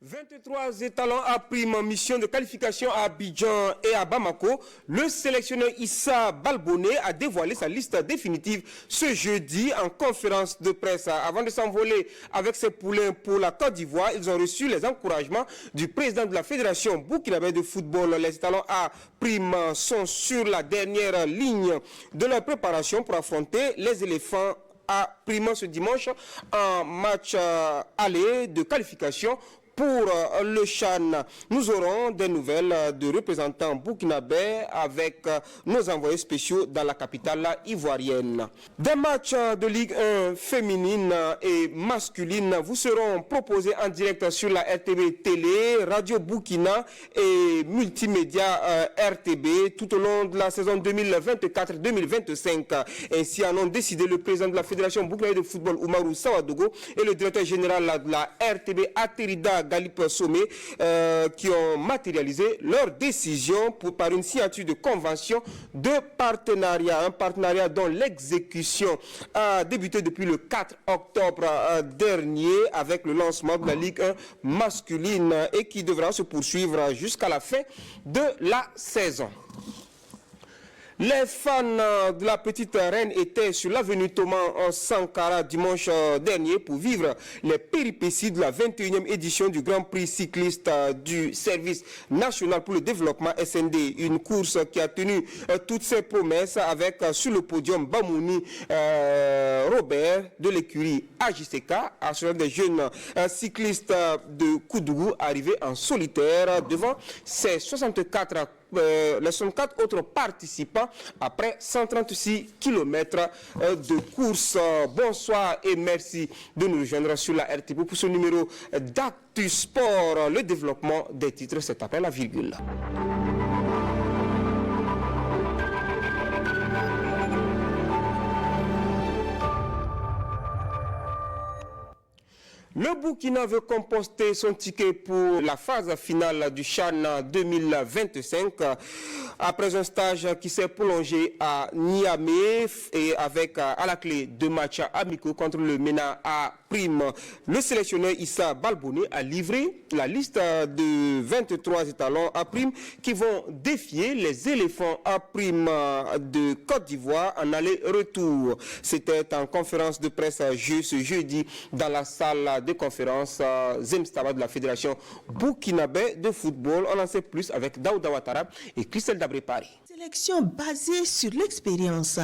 23 étalons à prime en mission de qualification à Abidjan et à Bamako. Le sélectionneur Issa Balboné a dévoilé sa liste définitive ce jeudi en conférence de presse. Avant de s'envoler avec ses poulains pour la Côte d'Ivoire, ils ont reçu les encouragements du président de la Fédération burkinabé de football. Les étalons à prime sont sur la dernière ligne de leur préparation pour affronter les éléphants à prime ce dimanche en match aller de qualification pour le CHAN. Nous aurons des nouvelles de représentants burkinabés avec nos envoyés spéciaux dans la capitale ivoirienne. Des matchs de Ligue 1 féminine et masculine vous seront proposés en direct sur la RTB Télé, Radio Burkina et Multimédia RTB tout au long de la saison 2024-2025. Ainsi en ont décidé le président de la Fédération burkinabé de football, Oumarou Sawadogo, et le directeur général de la RTB, Aterida Galip Sommet, qui ont matérialisé leur décision par une signature de convention de partenariat. Un partenariat dont l'exécution a débuté depuis le 4 octobre dernier avec le lancement de la Ligue 1 masculine et qui devra se poursuivre jusqu'à la fin de la saison. Les fans de la petite reine étaient sur l'avenue Thomas Sankara dimanche dernier pour vivre les péripéties de la 21e édition du Grand Prix cycliste du Service national pour le développement SND. Une course qui a tenu toutes ses promesses avec sur le podium Bamouni Robert de l'écurie AJCK, assurant des jeunes cyclistes de Koudougou arrivés en solitaire devant ses 64 autres participants après 136 km de course. Bonsoir et merci de nous rejoindre sur la RTB pour ce numéro d'Actu Sport. Le développement des titres, c'est après la virgule. Le Burkina veut composter son ticket pour la phase finale du CHAN 2025 après un stage qui s'est prolongé à Niamey et avec à la clé 2 matchs amicaux contre le MENA à prime. Le sélectionneur Issa Balboné a livré la liste de 23 étalons à prime qui vont défier les éléphants à prime de Côte d'Ivoire en aller-retour. C'était en conférence de presse ce jeudi dans la salle de conférence Zemstaba de la Fédération burkinabé de football. On en sait plus avec Daouda Ouattara et Christelle Dabré-Paris. Sélection basée sur l'expérience.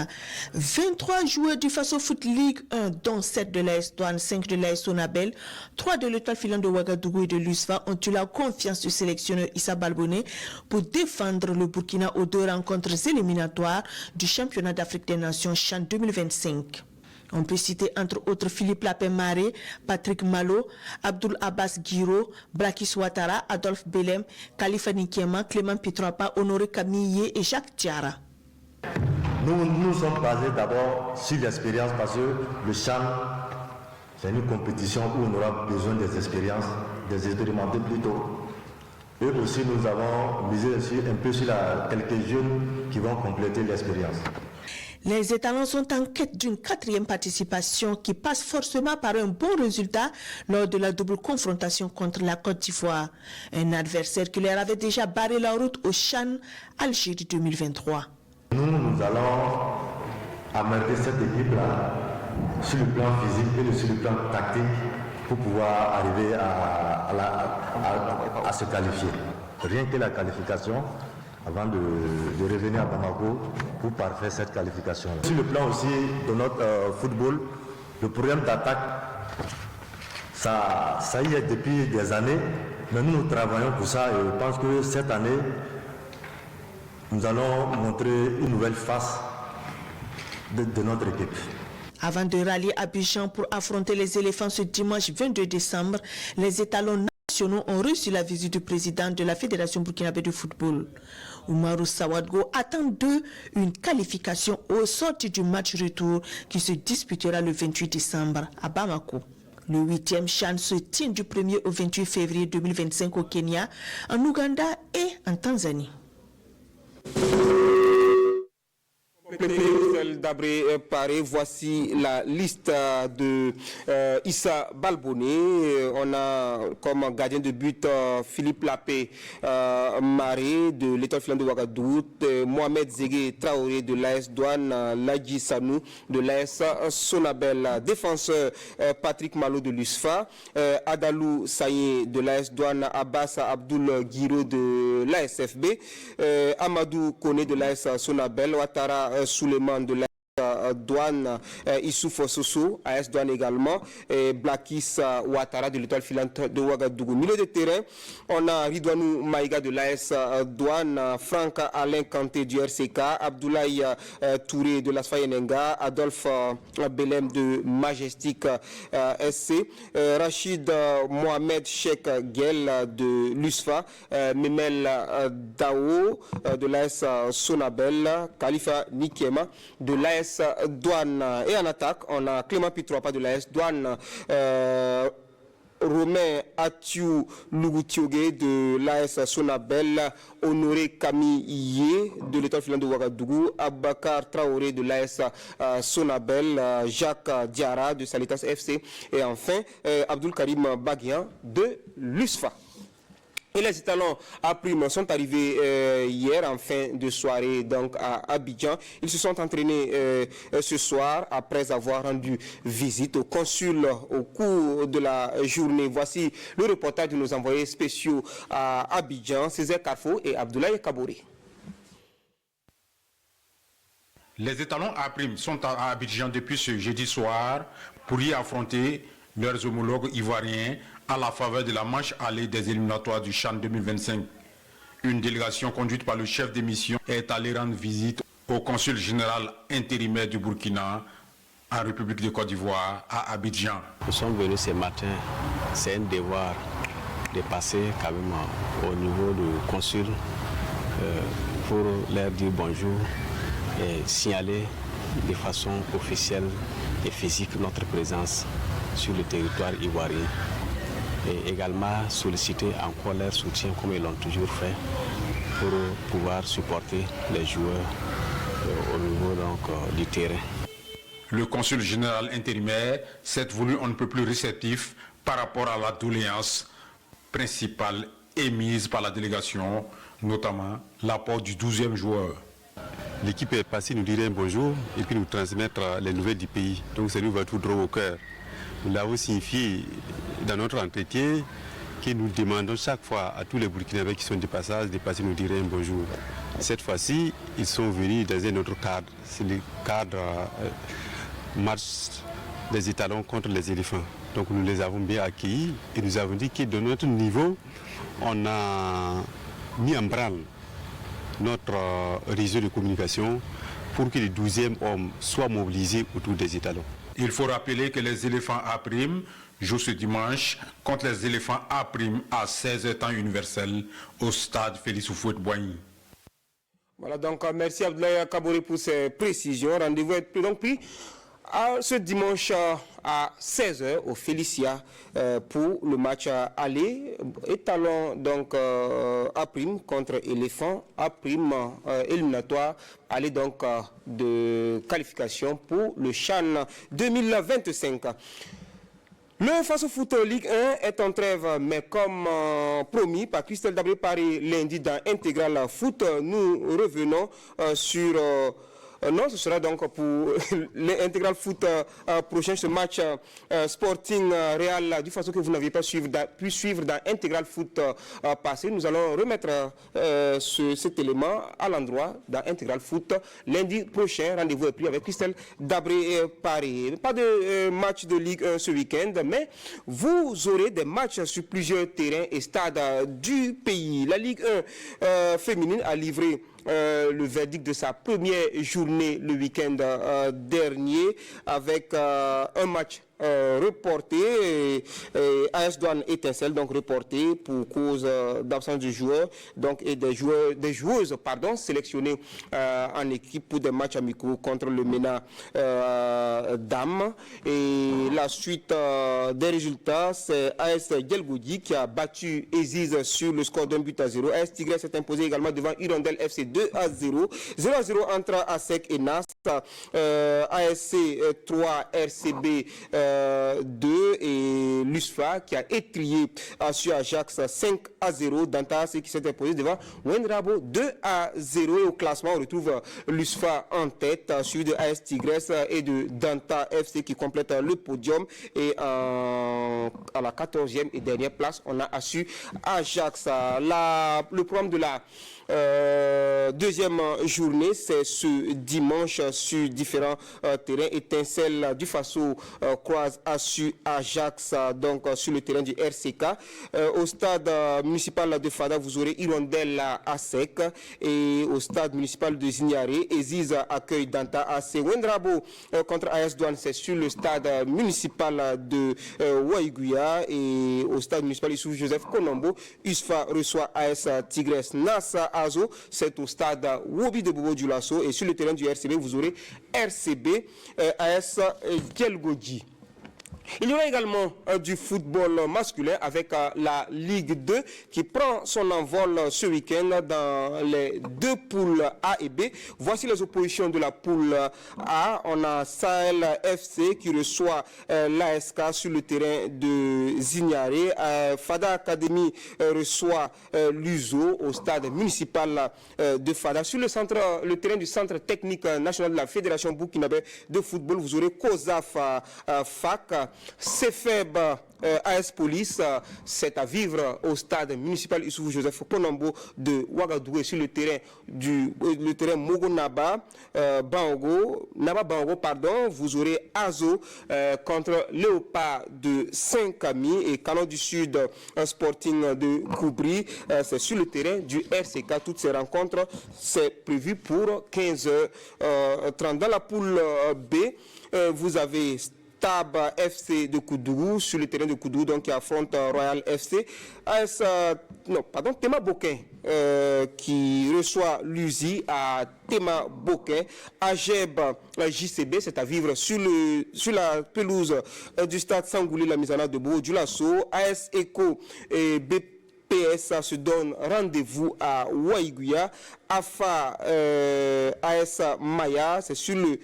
23 joueurs du Faso Foot League 1, dont 7 de l'AS Douane, 5 de l'AS Sonabel, 3 de l'Étoile filante de Ouagadougou et de l'USFA ont eu la confiance du sélectionneur Issa Balboné pour défendre le Burkina aux 2 rencontres éliminatoires du championnat d'Afrique des Nations CHAN 2025. On peut citer entre autres Philippe Lapin-Maré, Patrick Malo, Abdul Abbas Guiro, Brakis Ouattara, Adolphe Belem, Khalifa Nikiema, Clément Pietrapa, Honoré Camille et Jacques Tiara. Nous sommes basés d'abord sur l'expérience parce que le CHAN, c'est une compétition où on aura besoin des expériences, des expérimentés plutôt. Et aussi nous avons misé un peu sur quelques jeunes qui vont compléter l'expérience. Les étalons sont en quête d'une 4e participation qui passe forcément par un bon résultat lors de la double confrontation contre la Côte d'Ivoire. Un adversaire qui leur avait déjà barré la route au CHAN Algérie 2023. Nous allons amener cette équipe-là sur le plan physique et sur le plan tactique pour pouvoir arriver à se qualifier. Rien que la qualification, avant de revenir à Bamako pour parfaire cette qualification. Sur le plan aussi de notre football, le problème d'attaque, ça y est depuis des années, mais nous travaillons pour ça et je pense que cette année, nous allons montrer une nouvelle face de notre équipe. Avant de rallier Abidjan pour affronter les éléphants ce dimanche 22 décembre, les étalons nationaux ont reçu la visite du président de la Fédération burkinabé de football. Oumarou Sawadgo attend d'eux une qualification au sorti du match retour qui se disputera le 28 décembre à Bamako. Le 8e CHAN se tient du 1er au 28 février 2025 au Kenya, en Ouganda et en Tanzanie. Dabré Paré, voici la liste de Issa Balboné. On a comme gardien de but Philippe Lapé Maré de l'Étoile filante de Ouagadougou, Mohamed Zégué Traoré de l'AS Douane, Ladji Sanou de l'AS Sonabel, défenseur Patrick Malo de l'USFA, Adalou Saye de l'AS Douane, Abbas Abdoul Guiro de l'ASFB, Amadou Kone de l'AS Sonabel, Ouattara Souleymane de l'AS Douane, Issouf Soso, AS Douane également, et Blakis Ouattara de l'Étoile filante de Ouagadougou. Milieu de terrain, on a Ridwanou Maïga de l'AS Douane, Franck Alain Kanté du RCK, Abdoulaye Touré de l'AS Fayenenga, Adolphe Belem de Majestic SC, Rachid Mohamed Cheikh Guel de l'USFA, Memel Dao de l'AS Sonabel, Khalifa Nikema de l'AS Douane. Et en attaque, on a Clément Pitroapa de l'AS Douane, Romain Atiou Lugoutiogue de l'AS Sonabel, Honoré Camille de l'Étoile filante de Ouagadougou, Abakar Traoré de l'AS Sonabel, Jacques Diarra de Salitas FC et enfin Abdul Karim Baguian de l'USFA. Et les étalons à prime sont arrivés hier en fin de soirée donc à Abidjan. Ils se sont entraînés ce soir après avoir rendu visite au consul au cours de la journée. Voici le reportage de nos envoyés spéciaux à Abidjan, Césaire Carfo et Abdoulaye Kabouré. Les étalons à prime sont à Abidjan depuis ce jeudi soir pour y affronter leurs homologues ivoiriens à la faveur de la manche allée des éliminatoires du CHAN 2025. Une délégation conduite par le chef de mission est allée rendre visite au consul général intérimaire du Burkina en République de Côte d'Ivoire à Abidjan. Nous sommes venus ce matin, c'est un devoir de passer quand même au niveau du consul pour leur dire bonjour et signaler de façon officielle et physique notre présence sur le territoire ivoirien et également solliciter encore leur soutien comme ils l'ont toujours fait pour pouvoir supporter les joueurs au niveau donc, du terrain. Le consul général intérimaire s'est voulu on ne peut plus réceptif par rapport à la doléance principale émise par la délégation, notamment l'apport du 12e joueur. L'équipe est passée nous dire un bonjour et puis nous transmettre les nouvelles du pays. Donc ça nous va tout droit au cœur. Nous l'avons signifié dans notre entretien que nous demandons chaque fois à tous les Burkinabés qui sont de passage de passer nous dire un bonjour. Cette fois-ci, ils sont venus dans un autre cadre. C'est le cadre match des étalons contre les éléphants. Donc nous les avons bien accueillis et nous avons dit que de notre niveau, on a mis en branle notre réseau de communication pour que les 12e hommes soient mobilisés autour des étalons. Il faut rappeler que les éléphants A' jouent ce dimanche contre les éléphants A' à 16h temps universel au stade Félix Houphouët-Boigny. Voilà, donc merci Abdoulaye Kabouré pour ces précisions. Rendez-vous est donc pris ce dimanche à 16h au Félicia pour le match aller. Étalon donc A' contre éléphant A' éliminatoire. Aller donc de qualification pour le CHAN 2025. Le Faso Foot Ligue 1 est en trêve, mais comme promis par Christelle Dabré Paré lundi dans Intégral Foot, nous revenons sur... non, ce sera donc pour l'Intégral Foot prochain, ce match Sporting Real du Faso que vous n'aviez pas pu suivre dans Intégral Foot passé. Nous allons remettre cet élément à l'endroit dans Intégral Foot lundi prochain. Rendez-vous est pris avec Christelle Dabré Paré. Pas de match de Ligue 1 ce week-end, mais vous aurez des matchs sur plusieurs terrains et stades du pays. La Ligue 1 féminine a livré le verdict de sa première journée le week-end dernier avec un match reporté. AS Douane Étincelle donc reporté pour cause d'absence de joueurs donc, et des joueuses sélectionnées en équipe pour des matchs amicaux contre le MENA Dames. Et la suite des résultats, c'est AS Djelgoudi qui a battu Eziz sur le score d'1-0. AS Tigres s'est imposé également devant Hirondelle FC 2-0. 0-0 entre ASEC et NAS. ASC 3, RCB 2 et l'USFA qui a étrié sur Ajax 5-0. Danta AC qui s'est imposé devant Wendrabo 2-0. Et au classement, on retrouve l'USFA en tête, suivi de AS Tigres et de Danta FC qui complète le podium. Et à la 14e et dernière place, on a assu Ajax. Le programme de la deuxième journée, c'est ce dimanche sur différents terrains. Étincelle du Faso croise assu Ajax donc sur le terrain du RCK. Au stade municipal de Fada, vous aurez Hirondelle ASEC, et au stade municipal de Zignaré, Eziz accueille Danta AC. Wendrabo contre AS Douane, c'est sur le stade municipal de Waiguya, et au stade municipal Issouf Joseph Konombo, USFA reçoit AS Tigres. Nassa Azo, c'est au stade Wobi de Bobo Dioulasso, et sur le terrain du RCB, vous aurez RCB AS Djelgoudi. Il y aura également du football masculin avec la Ligue 2 qui prend son envol ce week-end dans les deux poules A et B. Voici les oppositions de la poule A. On a Sahel FC qui reçoit l'ASK sur le terrain de Zignaré. Fada Academy reçoit l'USO au stade municipal de Fada. Sur le terrain du centre technique national de la Fédération burkinabé de football, vous aurez COSAF FAC. CFEB AS Police, c'est à vivre au stade municipal Issoufou Joseph Konombo de Ouagadougou, sur le terrain Mogo Naba Bango, vous aurez Azo contre Léopard de Saint-Camille et Canon du Sud Sporting de Koubri, c'est sur le terrain du RCK. Toutes ces rencontres, c'est prévu pour 15h30. Dans la poule B, vous avez Tab FC de Koudougou sur le terrain de Koudougou, donc qui affronte Royal FC. Tema Boquin qui reçoit l'USI à Tema Boquin. Ageb JCB, c'est à vivre sur la pelouse du stade Sangouli la Misana de Bobo Dioulasso. AS Eco et PS se donne rendez-vous à Waiguya. AFA AS Maya, c'est sur le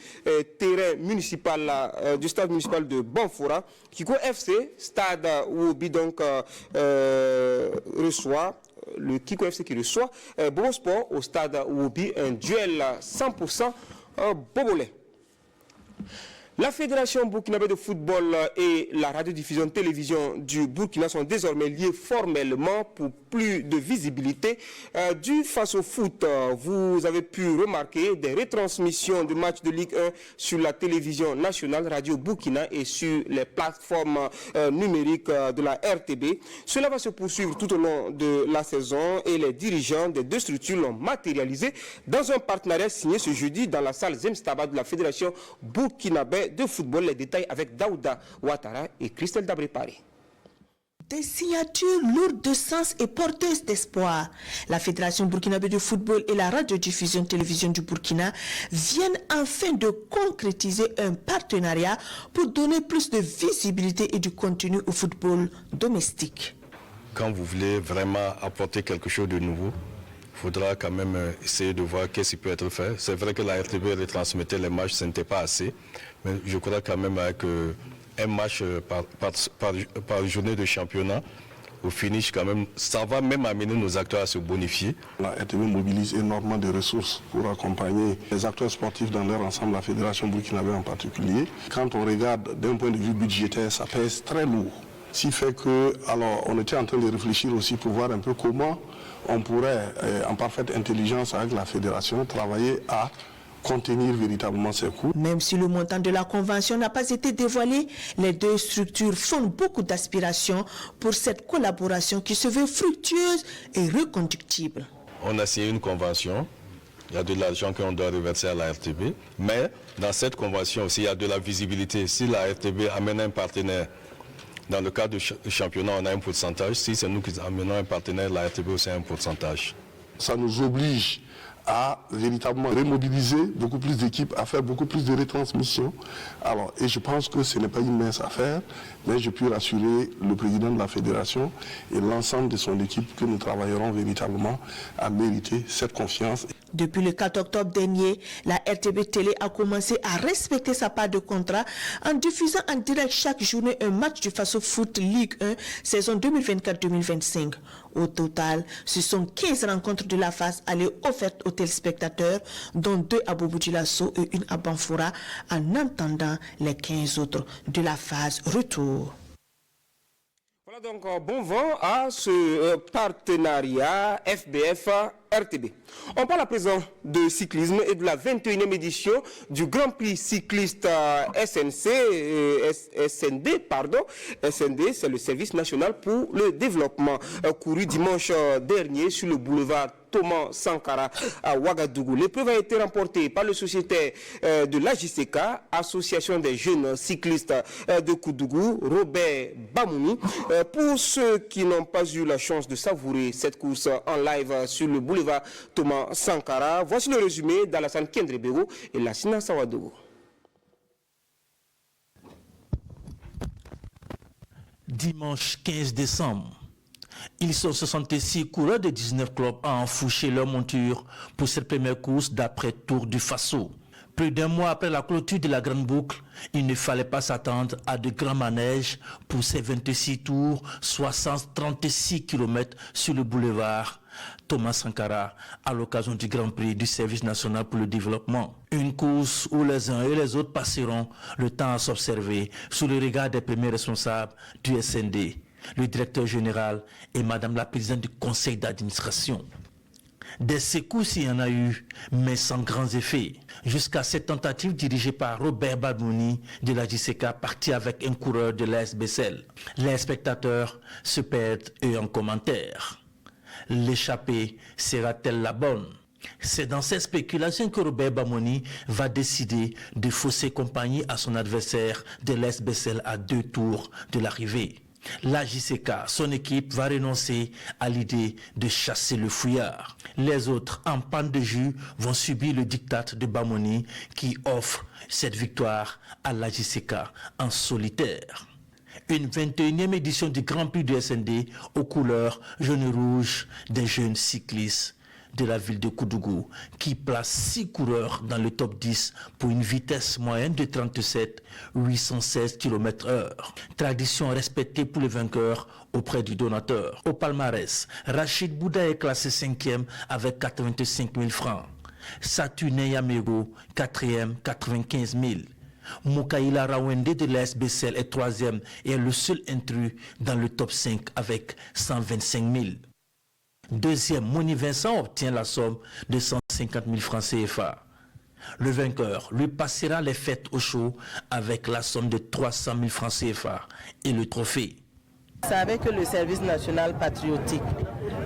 terrain municipal du stade municipal de Banfora. Kiko FC, stade Wobi donc reçoit le Kiko FC qui reçoit Bobo Sport au stade Wobi, un duel 100% bobolais. La Fédération burkinabé de football et la radiodiffusion télévision du Burkina sont désormais liés formellement pour plus de visibilité du face au foot. Vous avez pu remarquer des retransmissions de matchs de Ligue 1 sur la télévision nationale Radio Burkina et sur les plateformes numériques de la RTB. Cela va se poursuivre tout au long de la saison et les dirigeants des deux structures l'ont matérialisé dans un partenariat signé ce jeudi dans la salle Zemstaba de la Fédération burkinabé de football. Les détails avec Daouda Ouattara et Christelle Dabré-Paris. Des signatures lourdes de sens et porteuses d'espoir. La Fédération burkinabé de football et la radiodiffusion télévision du Burkina viennent enfin de concrétiser un partenariat pour donner plus de visibilité et du contenu au football domestique. Quand vous voulez vraiment apporter quelque chose de nouveau, il faudra quand même essayer de voir qu'est-ce qui peut être fait. C'est vrai que la RTB retransmettait les matchs, ce n'était pas assez. Mais je crois quand même qu'un match par journée de championnat, au finish quand même, ça va même amener nos acteurs à se bonifier. La RTB mobilise énormément de ressources pour accompagner les acteurs sportifs dans leur ensemble, la Fédération burkinabé en particulier. Quand on regarde d'un point de vue budgétaire, ça pèse très lourd. Ce qui fait que, alors, on était en train de réfléchir aussi pour voir un peu comment on pourrait, en parfaite intelligence avec la Fédération, travailler à contenir véritablement ces coûts. Même si le montant de la convention n'a pas été dévoilé, les deux structures font beaucoup d'aspirations pour cette collaboration qui se veut fructueuse et reconductible. On a signé une convention il y a de l'argent qu'on doit reverser à la RTB. Mais dans cette convention aussi, il y a de la visibilité. Si la RTB amène un partenaire, dans le cadre du championnat, on a un pourcentage. Si c'est nous qui amenons un partenaire, la RTB aussi a un pourcentage. Ça nous oblige à véritablement remobiliser beaucoup plus d'équipes, à faire beaucoup plus de retransmissions. Alors, et je pense que ce n'est pas une mince affaire, mais je puis rassurer le président de la fédération et l'ensemble de son équipe que nous travaillerons véritablement à mériter cette confiance. Depuis le 4 octobre dernier, la RTB Télé a commencé à respecter sa part de contrat en diffusant en direct chaque journée un match du Faso Foot Ligue 1 saison 2024-2025. Au total, ce sont 15 rencontres de la phase allée offertes aux téléspectateurs, dont 2 à Bobo Dioulasso et 1 à Banfoura, en attendant les 15 autres de la phase retour. Voilà donc bon vent à ce partenariat FBF-RTB. On parle à présent de cyclisme et de la 21e édition du Grand Prix cycliste SND, c'est le Service national pour le développement, couru dimanche dernier sur le boulevard Thomas Sankara à Ouagadougou. L'épreuve a été remportée par le sociétaire de l'AJCK, Association des jeunes cyclistes de Koudougou, Robert Bamouni. Pour ceux qui n'ont pas eu la chance de savourer cette course en live sur le boulevard Thomas Sankara, voici le résumé d'Alassane Kendrebego et Lassina Sawadougou. Dimanche 15 décembre, ils sont 66 coureurs de 19 clubs à enfoucher leur monture pour cette première course d'après Tour du Faso. Plus d'un mois après la clôture de la Grande Boucle, il ne fallait pas s'attendre à de grands manèges pour ces 26 tours, 36 km sur le boulevard Thomas Sankara à l'occasion du Grand Prix du Service national pour le développement. Une course où les uns et les autres passeront le temps à s'observer sous le regard des premiers responsables du SND, le directeur général et madame la présidente du conseil d'administration. Des secousses, il y en a eu, mais sans grands effets. Jusqu'à cette tentative dirigée par Robert Bamouni de la JCK, parti avec un coureur de l'ASBCL. Les spectateurs se perdent eux en commentaires. L'échappée sera-t-elle la bonne? C'est dans cette spéculation que Robert Bamouni va décider de fausser compagnie à son adversaire de l'ASBCL à 2 tours de l'arrivée. La JCK, son équipe, va renoncer à l'idée de chasser le fouillard. Les autres, en panne de jus, vont subir le diktat de Bamouni qui offre cette victoire à la JCK en solitaire. Une 21e édition du Grand Prix du SND aux couleurs jaune-rouge des jeunes cyclistes de la ville de Koudougou, qui place 6 coureurs dans le top 10 pour une vitesse moyenne de 37,816 km/h. Tradition respectée pour les vainqueurs auprès du donateur. Au palmarès, Rachid Bouda est classé 5e avec 85 000 francs. Saturne Yamego, 4e, 95 000. Moukaïla Rawende de l'ASBCL est 3e et est le seul intrus dans le top 5 avec 125 000. Deuxième, Moni Vincent obtient la somme de 150 000 francs CFA. Le vainqueur lui passera les fêtes au chaud avec la somme de 300 000 francs CFA et le trophée. Vous savez que le service national patriotique,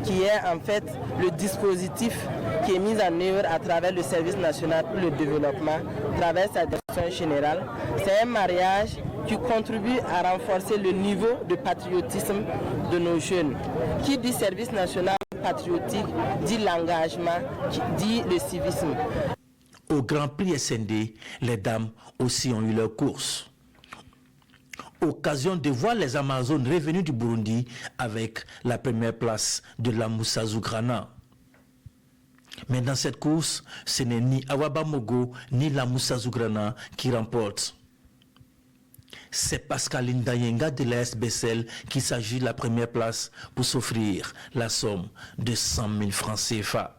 qui est en fait le dispositif qui est mis en œuvre à travers le service national pour le développement, à travers sa direction générale, c'est un mariage qui contribue à renforcer le niveau de patriotisme de nos jeunes. Qui dit service national patriotique dit l'engagement, dit le civisme. Au Grand Prix SND, les dames aussi ont eu leur course. Occasion de voir les Amazones revenus du Burundi avec la première place de la Moussa Zougrana. Mais dans cette course, ce n'est ni Awaba Mogo ni la Moussa Zougrana qui remportent. C'est Pascaline Dayenga de la SBCL qui s'agit de la première place pour s'offrir la somme de 100 000 francs CFA.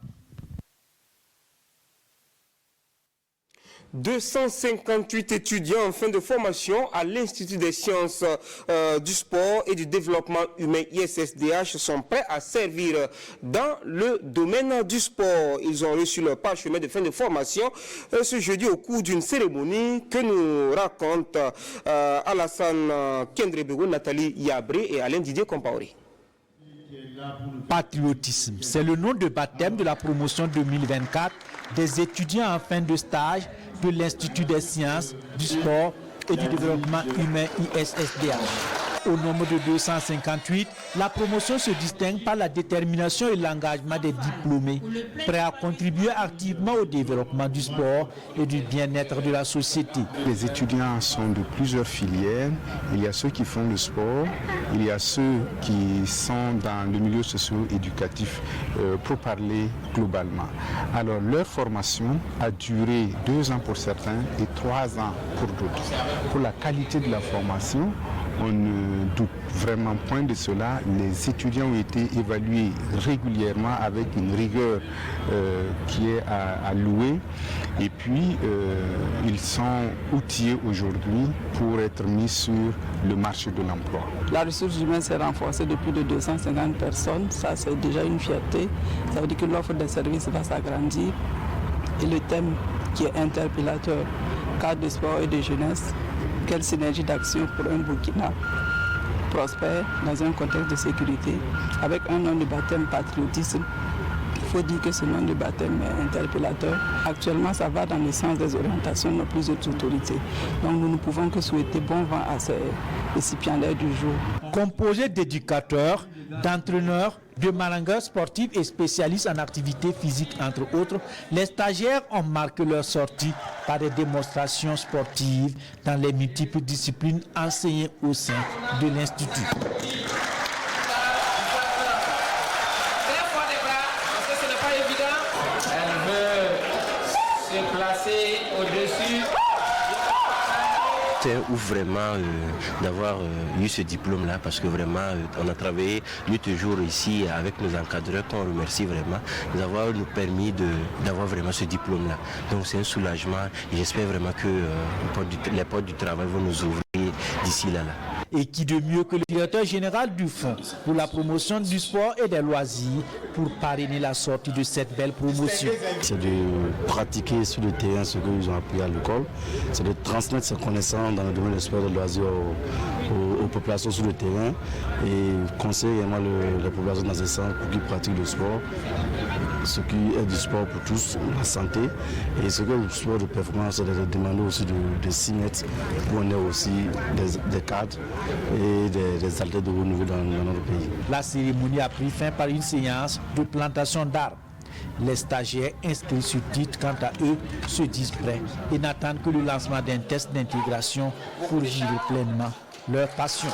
258 étudiants en fin de formation à l'Institut des sciences du sport et du développement humain ISSDH sont prêts à servir dans le domaine du sport. Ils ont reçu leur parchemin de fin de formation ce jeudi au cours d'une cérémonie que nous racontent Alassane Kendrebego, Nathalie Yabré et Alain Didier Compaoré. Patriotisme, c'est le nom de baptême de la promotion 2024 des étudiants en fin de stage de l'Institut des sciences, du sport et du développement humain ISSDH. Au nombre de 258, la promotion se distingue par la détermination et l'engagement des diplômés, prêts à contribuer activement au développement du sport et du bien-être de la société. Les étudiants sont de plusieurs filières. Il y a ceux qui font le sport, il y a ceux qui sont dans le milieu socio-éducatif, pour parler globalement. Alors leur formation a duré 2 ans pour certains et 3 ans pour d'autres. Pour la qualité de la formation, on ne doute vraiment point de cela. Les étudiants ont été évalués régulièrement avec une rigueur qui est à louer. Et puis, ils sont outillés aujourd'hui pour être mis sur le marché de l'emploi. La ressource humaine s'est renforcée de plus de 250 personnes. Ça, c'est déjà une fierté. Ça veut dire que l'offre de services va s'agrandir. Et le thème qui est interpellateur, cadre de sport et de jeunesse, quelle synergie d'action pour un Burkina prospère dans un contexte de sécurité, avec un nom de baptême patriotisme. Il faut dire que ce nom de baptême est interpellateur. Actuellement, ça va dans le sens des orientations de nos plus hautes autorités. Donc nous ne pouvons que souhaiter bon vent à ces récipiendaires du jour. Composé d'éducateurs, d'entraîneurs, de malangueurs sportifs et spécialistes en activité physique, entre autres, les stagiaires ont marqué leur sortie par des démonstrations sportives dans les multiples disciplines enseignées au sein de l'Institut. Elle veut se placer au-dessus. C'est ouf vraiment d'avoir eu ce diplôme-là, parce que vraiment on a travaillé nuit et jour ici avec nos encadreurs qu'on remercie vraiment d'avoir nous permis d'avoir vraiment ce diplôme-là. Donc c'est un soulagement et j'espère vraiment que les portes du travail vont nous ouvrir d'ici là. Et qui de mieux que le directeur général du Fonds pour la promotion du sport et des loisirs pour parrainer la sortie de cette belle promotion. C'est de pratiquer sur le terrain ce qu'ils ont appris à l'école, c'est de transmettre ces connaissances dans le domaine du sport et des loisirs aux populations sur le terrain et conseiller également les populations dans ce sens pour qu'ils pratiquent le sport, ce qui est du sport pour tous, la santé, et ce qui est du sport de performance, c'est de demander aussi de s'y mettre pour on ait aussi des cadres et des athlètes de haut niveau dans notre pays. La cérémonie a pris fin par une séance de plantation d'arbres. Les stagiaires inscrits sur titre, quant à eux, se disent prêts et n'attendent que le lancement d'un test d'intégration pour gérer pleinement leur passion.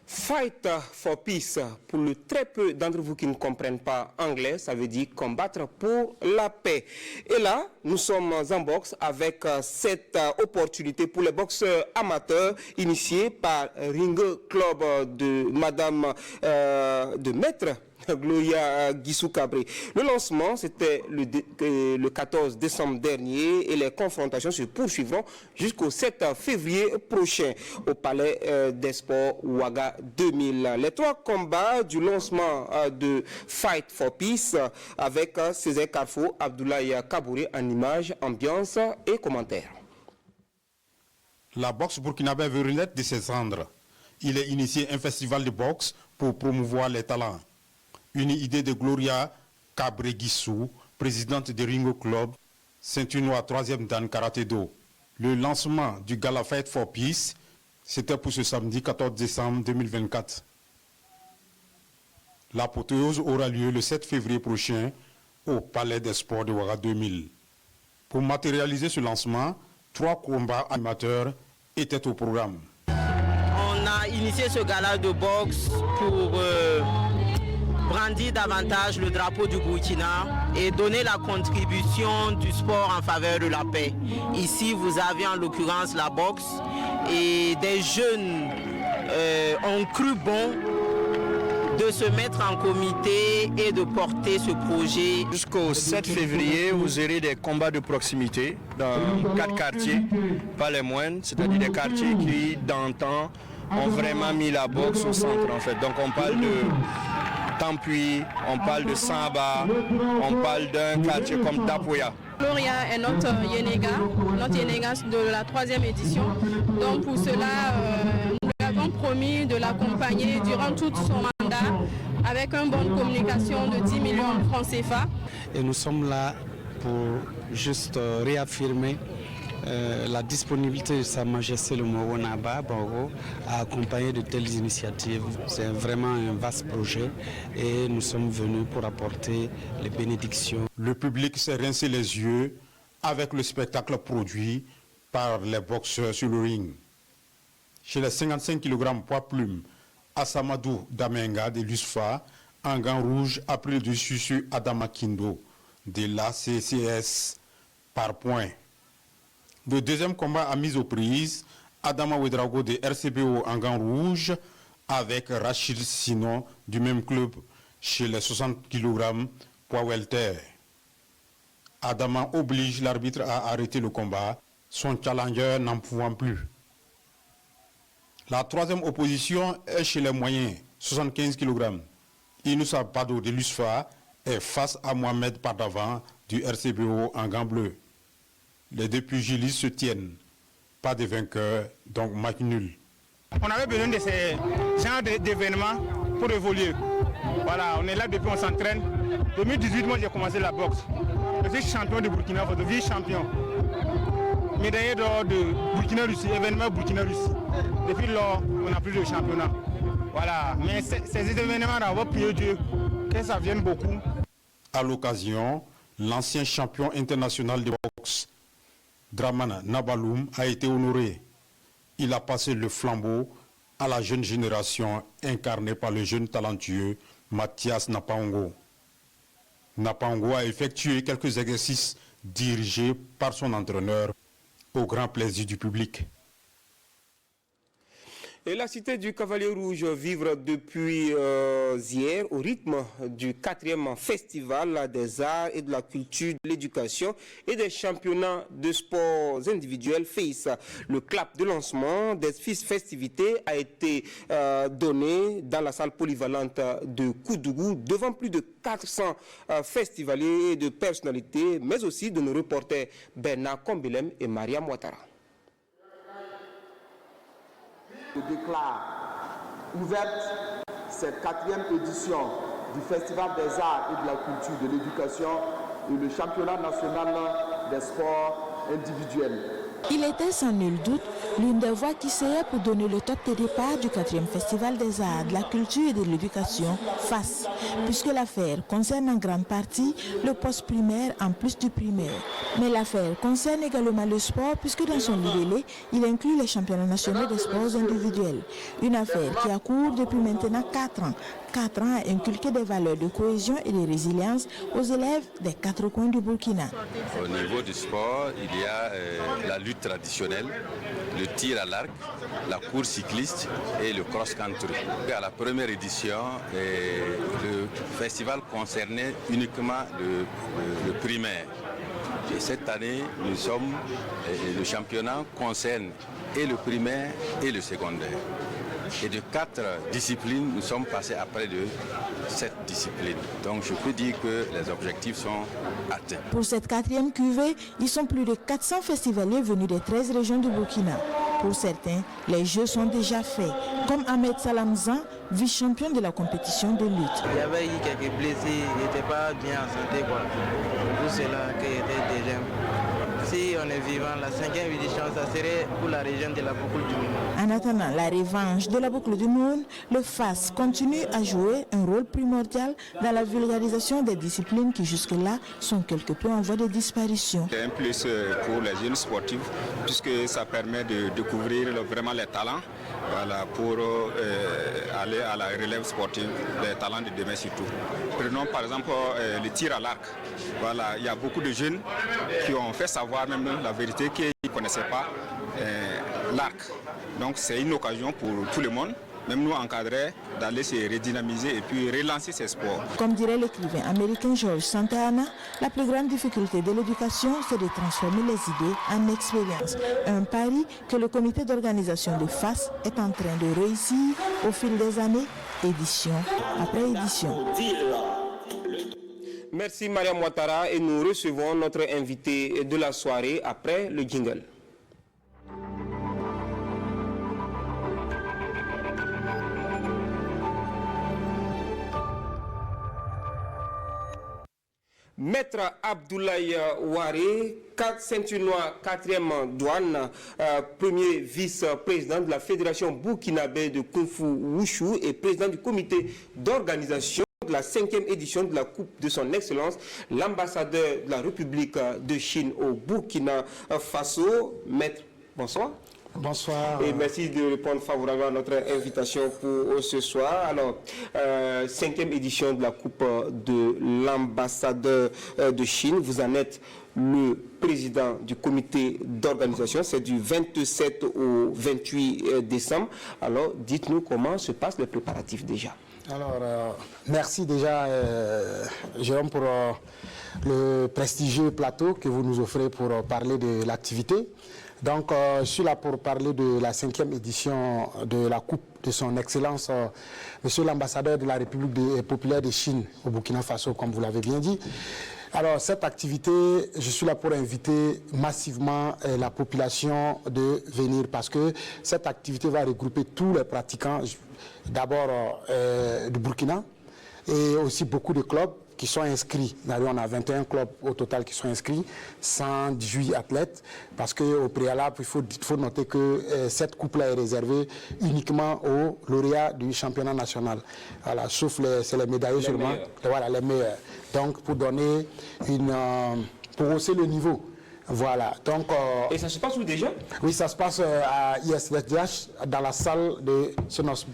Fight for Peace, pour le très peu d'entre vous qui ne comprennent pas anglais, ça veut dire combattre pour la paix. Et là, nous sommes en boxe avec cette opportunité pour les boxeurs amateurs initiés par Ring Club de Madame de Maître Gloria Guissou-Cabré. Le lancement, c'était le 14 décembre dernier et les confrontations se poursuivront jusqu'au 7 février prochain au Palais des Sports Ouaga 2000. Les 3 combats du lancement de Fight for Peace avec Césaire Carrefour, Abdoulaye Kabouré en images, ambiance et commentaires. La boxe burkinabé veut renaître de ses cendres. Il est initié un festival de boxe pour promouvoir les talents. Une idée de Gloria Cabré-Guissou, présidente de Ringo Club, ceinture noire 3e dan karaté-do. Le lancement du gala Fight for Peace, c'était pour ce samedi 14 décembre 2024. L'apothéose aura lieu le 7 février prochain au Palais des Sports de Ouaga 2000. Pour matérialiser ce lancement, 3 combats amateurs étaient au programme. On a initié ce gala de boxe pour brandir davantage le drapeau du Burkina et donner la contribution du sport en faveur de la paix. Ici, vous avez en l'occurrence la boxe et des jeunes ont cru bon de se mettre en comité et de porter ce projet. Jusqu'au 7 février, vous aurez des combats de proximité dans 4 quartiers, pas les moindres, c'est-à-dire des quartiers qui, d'antan, ont vraiment mis la boxe au centre en fait. Donc on parle de Tampuy, on parle de Samba, on parle d'un quartier comme Dapoya. Gloria est notre Yenega de la 3e édition. Donc pour cela, nous lui avons promis de l'accompagner durant tout son mandat avec une bonne communication de 10 millions de francs CFA. Et nous sommes là pour juste réaffirmer la disponibilité de Sa Majesté le Moro Naba Bongo à accompagner de telles initiatives. C'est vraiment un vaste projet et nous sommes venus pour apporter les bénédictions. Le public s'est rincé les yeux avec le spectacle produit par les boxeurs sur le ring. Chez les 55 kg poids plume, Assamadou Damenga de l'USFA, en gants rouge, a pris le dessus sur Adama Kindo de la CCS par point. Le deuxième combat a mis aux prises Adama Ouedraogo de RCBO en gants rouge avec Rachid Sinon du même club chez les 60 kg poids welter. Adama oblige l'arbitre à arrêter le combat, son challenger n'en pouvant plus. La troisième opposition est chez les moyens, 75 kg. Inoussa Bado de l'USFA est face à Mohamed Padavan du RCBO en gants bleus. Les deux pugilistes se tiennent. Pas de vainqueur, donc match nul. On avait besoin de ces genres d'événements pour évoluer. Voilà, on est là depuis, on s'entraîne. En 2018, moi j'ai commencé la boxe. Je suis champion de Burkina Faso, vice-champion. Médaillé d'or de Burkina-Russie, événement Burkina-Russie. Depuis lors, on n'a plus de championnat. Voilà, mais ces événements-là, on va prier Dieu que ça vienne beaucoup. À l'occasion, l'ancien champion international de boxe, Dramana Nabaloum, a été honoré. Il a passé le flambeau à la jeune génération incarnée par le jeune talentueux Mathias Napango. Napango a effectué quelques exercices dirigés par son entraîneur au grand plaisir du public. Et la cité du Cavalier Rouge vivre depuis hier au rythme du 4e festival des arts et de la culture, de l'éducation et des championnats de sports individuels FACE. Le clap de lancement des festivités a été donné dans la salle polyvalente de Koudougou devant plus de 400 festivaliers et de personnalités, mais aussi de nos reporters Bernard Kombelem et Maria Ouattara. Je déclare ouverte cette 4e édition du Festival des arts et de la culture, de l'éducation et le championnat national des sports individuels. Il était sans nul doute l'une des voix qui serait pour donner le top de départ du 4e Festival des arts, de la culture et de l'éducation FACE, puisque l'affaire concerne en grande partie le poste primaire en plus du primaire. Mais l'affaire concerne également le sport, puisque dans son libellé, il inclut les championnats nationaux des sports individuels. Une affaire qui a cours depuis maintenant 4 ans. 4 ans à inculquer des valeurs de cohésion et de résilience aux élèves des 4 coins du Burkina. Au niveau du sport, il y a la lutte traditionnelle, le tir à l'arc, la course cycliste et le cross-country. À la première édition, le festival concernait uniquement le primaire. Et cette année, le championnat concerne et le primaire et le secondaire. Et de 4 disciplines, nous sommes passés à près de 7 disciplines. Donc je peux dire que les objectifs sont atteints. Pour cette 4e cuvée, ils sont plus de 400 festivaliers venus des 13 régions du Burkina. Pour certains, les jeux sont déjà faits, comme Ahmed Salamzan, vice-champion de la compétition de lutte. Il y avait eu quelques blessés, ils n'étaient pas bien en santé. Tout cela qui était déjà... Si on est vivant, la 5e édition, ça serait pour la région de la Boucle du Monde. En attendant la revanche de la Boucle du Monde, le FACE continue à jouer un rôle primordial dans la vulgarisation des disciplines qui jusque-là sont quelque peu en voie de disparition. C'est un plus pour les jeunes sportifs, puisque ça permet de découvrir vraiment les talents, voilà, pour aller à la relève sportive, les talents de demain surtout. Prenons par exemple le tir à l'arc. Voilà, il y a beaucoup de jeunes qui ont fait savoir même la vérité qu'ils ne connaissaient pas l'arc. Donc c'est une occasion pour tout le monde, même nous encadrés, d'aller se redynamiser et puis relancer ces sports. Comme dirait l'écrivain américain George Santayana, la plus grande difficulté de l'éducation, c'est de transformer les idées en expérience. Un pari que le comité d'organisation de FACE est en train de réussir au fil des années, édition après édition. Merci Maria Ouattara et nous recevons notre invité de la soirée après le jingle. Maître Abdoulaye Ouaré, 4 ceintures noires, 4e douane, premier vice-président de la Fédération burkinabé de Kung Fu Wushu et président du comité d'organisation de la 5e édition de la Coupe de son Excellence, l'ambassadeur de la République de Chine au Burkina Faso. Maître, bonsoir. Bonsoir. Et merci de répondre favorablement à notre invitation pour ce soir. Alors, 5e édition de la Coupe de l'ambassadeur de Chine. Vous en êtes le président du comité d'organisation. C'est du 27 au 28 décembre. Alors, dites-nous comment se passent les préparatifs déjà. Alors, merci déjà, Jérôme, pour le prestigieux plateau que vous nous offrez pour parler de l'activité. Donc, je suis là pour parler de la 5e édition de la Coupe de son Excellence, Monsieur l'ambassadeur de la République populaire de Chine au Burkina Faso, comme vous l'avez bien dit. Alors, cette activité, je suis là pour inviter massivement la population de venir parce que cette activité va regrouper tous les pratiquants, d'abord du Burkina et aussi beaucoup de clubs qui sont inscrits. On a 21 clubs au total qui sont inscrits, 118 athlètes, parce qu'au préalable, il faut noter que cette coupe-là est réservée uniquement aux lauréats du championnat national. Voilà, sauf c'est les médaillés seulement. Voilà, les meilleurs. Donc, pour donner pour hausser le niveau. Voilà. Donc, et ça se passe où déjà? Oui, ça se passe à ISDH, dans la salle de Senos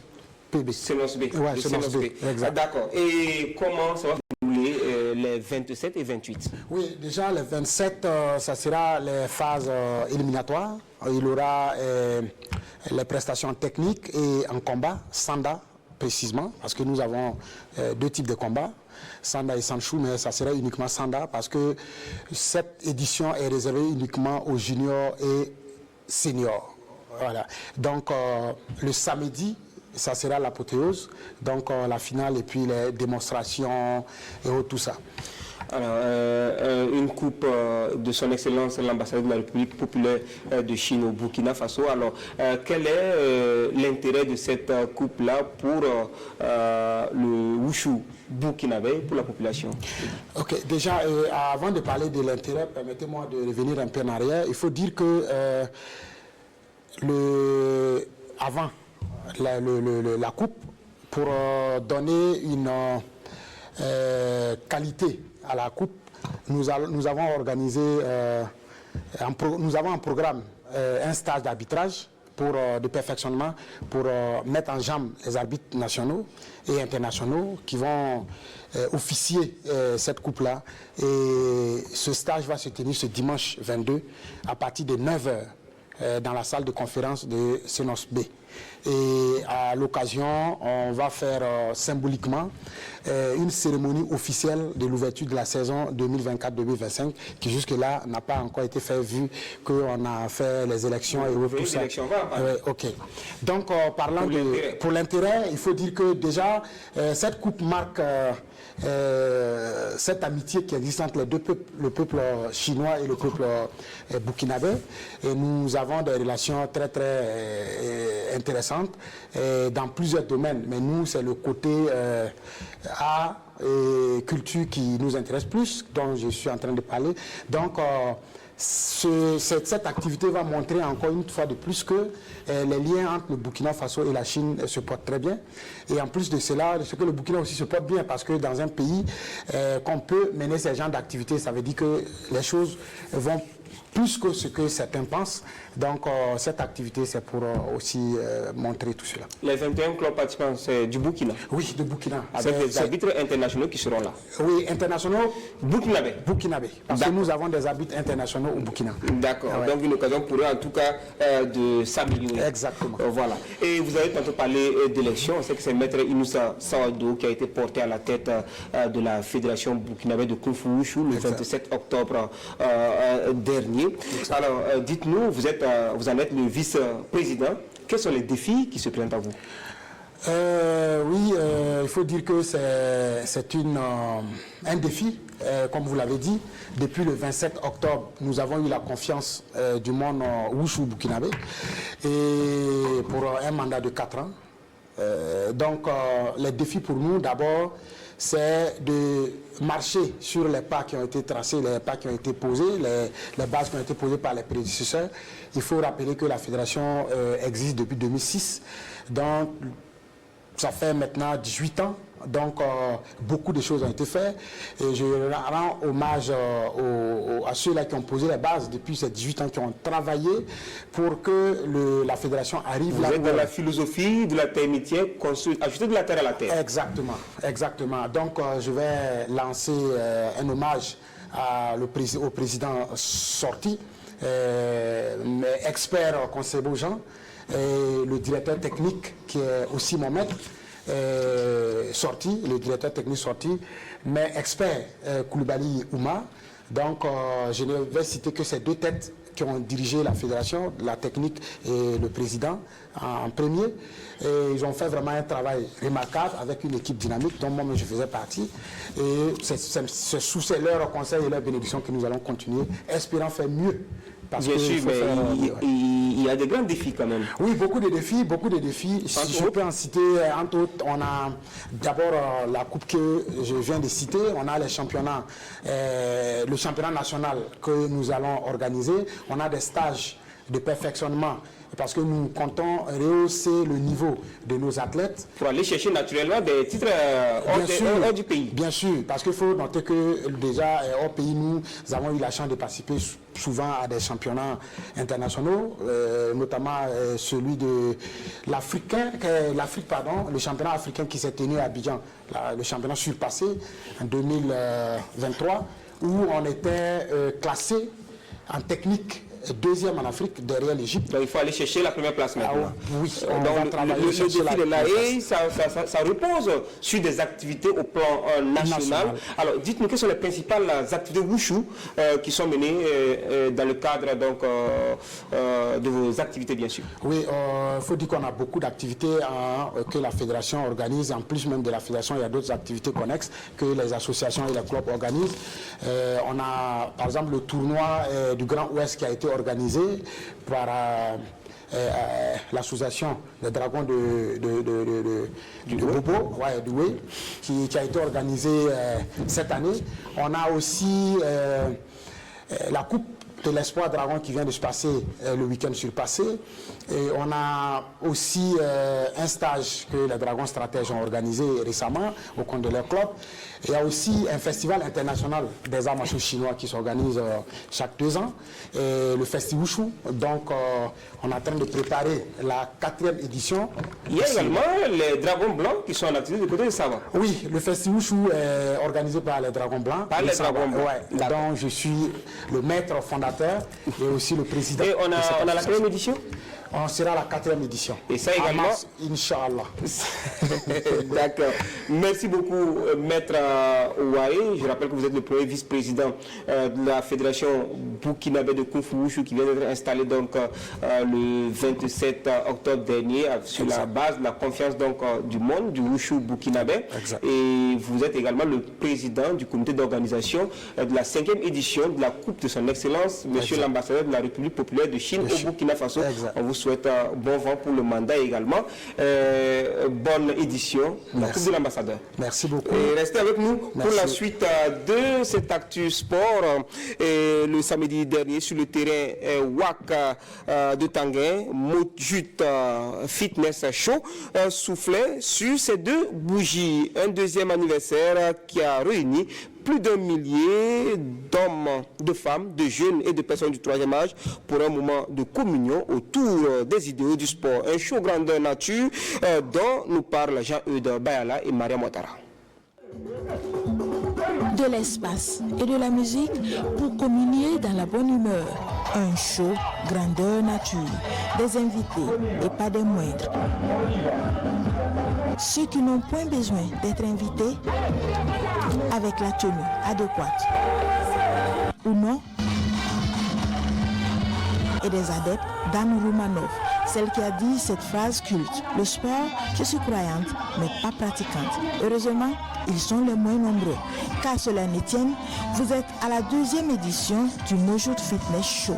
PB. Senos B. Ouais, Senos B. Exact. D'accord. Et comment ça va dérouler les 27 et 28? Oui, déjà les 27, ça sera les phases éliminatoires. Il y aura les prestations techniques et en combat, Sanda précisément, parce que nous avons 2 types de combats. Sanda et Sanchu, mais ça serait uniquement Sanda parce que cette édition est réservée uniquement aux juniors et seniors. Voilà. Donc le samedi, ça sera l'apothéose, donc la finale et puis les démonstrations et tout ça. Alors, une coupe de son Excellence, l'ambassadeur de la République populaire de Chine au Burkina Faso. Alors, quel est l'intérêt de cette coupe-là pour le Wushu burkinabé, pour la population? Ok, déjà, avant de parler de l'intérêt, permettez-moi de revenir un peu en arrière. Il faut dire que avant la coupe, pour donner une qualité à la coupe, nous avons organisé, nous avons un programme, un stage d'arbitrage de perfectionnement pour mettre en jambe les arbitres nationaux et internationaux qui vont officier cette coupe-là. Et ce stage va se tenir ce dimanche 22 à partir de 9h dans la salle de conférence de Senos B. Et à l'occasion, on va faire symboliquement une cérémonie officielle de l'ouverture de la saison 2024-2025 qui jusque-là n'a pas encore été fait vu qu'on a fait les élections et tout ça. Ok. Donc, parlant pour l'intérêt, il faut dire que déjà, cette coupe marque cette amitié qui existe entre les deux peuples, le peuple chinois et le peuple burkinabé. Et nous avons des relations très très intéressantes dans plusieurs domaines. Mais nous, c'est le côté art et culture qui nous intéresse plus, dont je suis en train de parler. Donc, cette activité va montrer encore une fois de plus que les liens entre le Burkina Faso et la Chine se portent très bien. Et en plus de cela, ce que le Burkina aussi se porte bien, parce que dans un pays qu'on peut mener ce genre d'activité, ça veut dire que les choses vont plus que ce que certains pensent. Donc cette activité, c'est pour aussi montrer tout cela. Les 21 clubs participants, c'est du Burkina? Oui, du Burkina. Avec des arbitres internationaux qui seront là? Oui, internationaux burkinabé. Burkinabé. Parce que nous avons des arbitres internationaux au Burkina. D'accord. Ah ouais. Donc une occasion pour eux en tout cas de s'améliorer. Exactement. Voilà. Et vous avez tantôt parlé d'élections. On sait que c'est Maître Inoussa Saouadou qui a été porté à la tête de la Fédération burkinabé de Kung Fu Wushu le 27 octobre dernier. Alors dites-nous, vous en êtes le vice-président. Quels sont les défis qui se présentent à vous? Oui, il faut dire que c'est un défi, comme vous l'avez dit. Depuis le 27 octobre, nous avons eu la confiance du monde Wushu burkinabé et pour un mandat de 4 ans. Donc, les défis pour nous, d'abord, c'est de marcher sur les pas qui ont été tracés, les pas qui ont été posés, les bases qui ont été posées par les prédécesseurs. Il faut rappeler que la fédération existe depuis 2006, donc ça fait maintenant 18 ans. Donc, beaucoup de choses ont été faites et je rends hommage à ceux-là qui ont posé les bases depuis ces 18 ans, qui ont travaillé pour que la fédération arrive là. Vous êtes dans la philosophie de la terre métier, ajouter de la terre à la terre. Exactement, exactement. Donc, je vais lancer un hommage au président sorti, expert Conseil Jean, et le directeur technique qui est aussi mon maître. Le directeur technique sorti, mais expert Koulibaly Ouma. Donc, je ne vais citer que ces deux têtes qui ont dirigé la fédération, la technique et le président en premier. Et ils ont fait vraiment un travail remarquable avec une équipe dynamique dont moi-même je faisais partie. Et c'est sous leurs conseils et leurs bénédictions que nous allons continuer, espérant faire mieux. Parce bien sûr, mais il y a des grands défis quand même. Oui, beaucoup de défis, beaucoup de défis. Si je peux en citer, entre autres, on a d'abord la coupe que je viens de citer, on a les championnats, le championnat national que nous allons organiser, on a des stages de perfectionnement parce que nous comptons rehausser le niveau de nos athlètes. Pour aller chercher naturellement des titres hors du pays. Bien sûr, parce qu'il faut noter que déjà hors pays, nous avons eu la chance de participer souvent à des championnats internationaux, notamment celui de l'Afrique, le championnat africain qui s'est tenu à Abidjan, le championnat surpassé en 2023, où on était classé en technique deuxième en Afrique derrière l'Égypte. Donc il faut aller chercher la première place maintenant. Oui, on va travailler le défi de là et ça repose sur des activités au plan national. Alors dites-nous quelles sont les principales activités Wushu qui sont menées dans le cadre donc, de vos activités bien sûr. Oui, il faut dire qu'on a beaucoup d'activités que la fédération organise. En plus même de la fédération, il y a d'autres activités connexes que les associations et les clubs organisent. On a par exemple le tournoi du Grand Ouest qui a été organisé par l'association des dragons du Bobo, qui a été organisé cette année. On a aussi la coupe de l'espoir dragon qui vient de se passer le week-end surpassé. Et on a aussi un stage que les dragons stratèges ont organisé récemment au compte de leur club. Il y a aussi un festival international des arts martiaux chinois qui s'organise chaque 2 ans, le Festi Wushu. Donc, on est en train de préparer la 4e édition. Il y a également les dragons blancs qui sont en activité du côté de Sava. Oui, le Festi Wushu est organisé par les dragons blancs. Par les dragons blancs. Ouais, donc, je suis le maître fondateur et aussi le président. Et on a la 4e édition? On sera à la 4e édition. Et ça également Inch'Allah. D'accord. Merci beaucoup, Maître Ouaé. Je rappelle que vous êtes le premier vice-président de la Fédération burkinabé de Kung Fu Wushu qui vient d'être installée donc, le 27 octobre dernier sur la base de la confiance donc, du monde, du Wushu burkinabé. Et vous êtes également le président du comité d'organisation de la 5e édition de la Coupe de son Excellence, Monsieur l'ambassadeur de la République populaire de Chine au Burkina Faso. On vous souhaite bon vent pour le mandat également. Bonne édition de la Coupe de l'ambassadeur. Merci beaucoup. Et restez avec nous pour la suite de cet Actu Sport. Le samedi dernier, sur le terrain WAC de Tanguay, Mojut Fitness Show soufflait sur ces 2 bougies. Un 2e anniversaire qui a réuni plus d'1 millier d'hommes, de femmes, de jeunes et de personnes du 3e âge pour un moment de communion autour des idéaux du sport. Un show grandeur nature dont nous parlent Jean-Eudes Bayala et Maria Motara. De l'espace et de la musique pour communier dans la bonne humeur. Un show grandeur nature. Des invités et pas des moindres. Ceux qui n'ont point besoin d'être invités avec la tenue adéquate ou non, et des adeptes d'Anne Roumanov, celle qui a dit cette phrase culte: le sport, je suis croyante mais pas pratiquante. Heureusement, ils sont les moins nombreux, car cela ne tienne, vous êtes à la 2e édition du Mojut Fitness Show.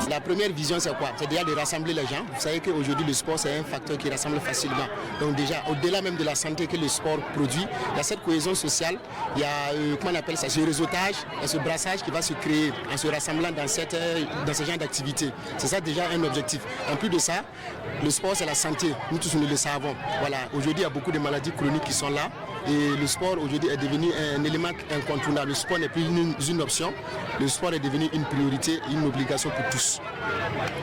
La première vision, c'est quoi? C'est déjà de rassembler les gens. Vous savez qu'aujourd'hui, le sport, c'est un facteur qui rassemble facilement. Donc déjà, au-delà même de la santé que le sport produit, il y a cette cohésion sociale, il y a, comment on appelle ça, ce réseautage, et ce brassage qui va se créer en se rassemblant dans ce genre d'activité. C'est ça déjà un objectif. En plus de ça, le sport, c'est la santé. Nous tous, nous le savons. Voilà. Aujourd'hui, il y a beaucoup de maladies chroniques qui sont là. Et le sport aujourd'hui est devenu un élément incontournable. Le sport n'est plus une option. Le sport est devenu une priorité, une obligation pour tous.